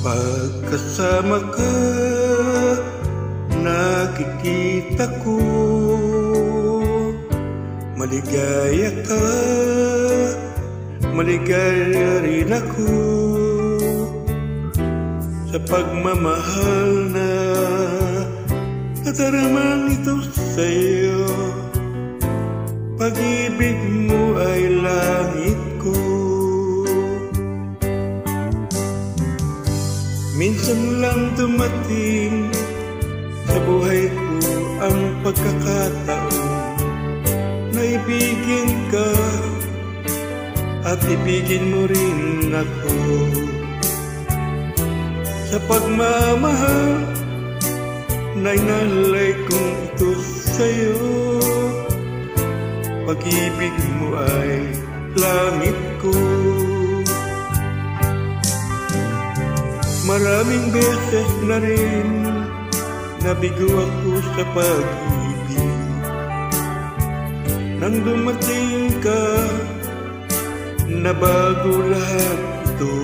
Pagkasama ka, nakikita ko maligaya ka, maligaya rin ako sa pagmamahal na nadarama ito sa'yo. Pag-ibig mo ay langit ko. Minsan lang dumating sa buhay ko ang pagkakataon na ibigin ka at ibigin mo rin ako. Sa pagmamahal na inalay kong ito sa'yo, pag-ibig mo ay langit ko. Maraming beses na rin nabigo ako sa pag-ibig. Nang dumating ka, nabago lahat ito.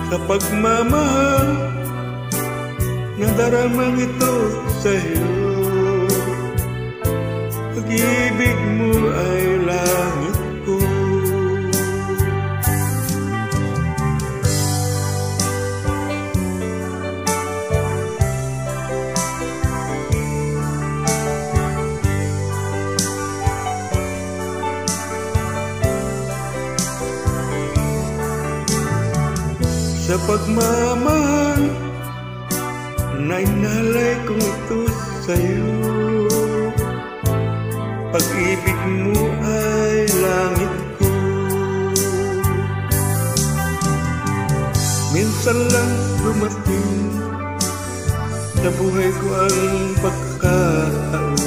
Sa pagmamahal, nadaramang ito sa'yo. Pag-ibig mo ay langit ko. Sa pagmamahal na inalay kong ito sa'yo, pag-ibig mo ay langit ko. Minsan lang dumating sa buhay ko ang pagkakataon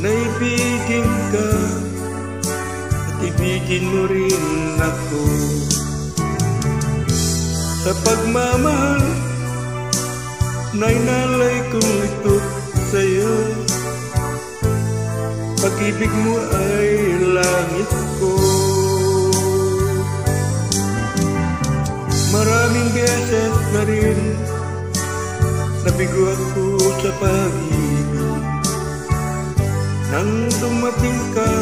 na ibigin ka at ibigin mo rin ako. Sa pagmamahal na inalay kong ito sa'yo, pag-ibig mo ay langit ko. Maraming beses na rin nabigo ako sa pag-ibig. Nang dumating ka,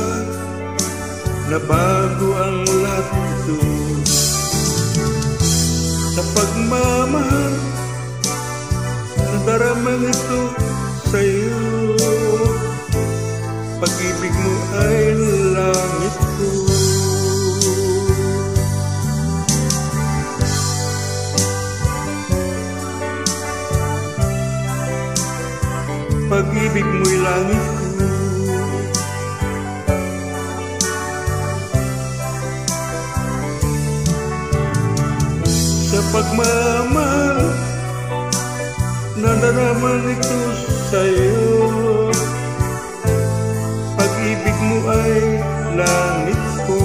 nabago ang lahat ito. Sa pagmamahal, nadaramang ito sa'yo. Pag-ibig mo ay langit ko. Pag-ibig mo'y langit ko. Sa pagmamahal, nadaraman ito sa'yo. Pag-ibig mo ay langit ko.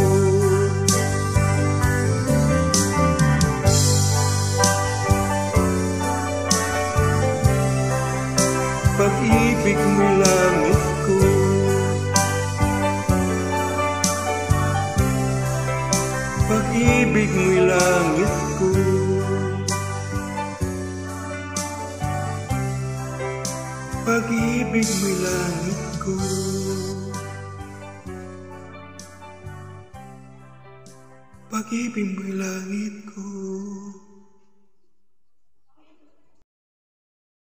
Pag-ibig mo'y langit ko. Pag-ibig mo'y langit ko. Pag-ibig mo'y langit ko. Pag-ibig mo'y langit ko.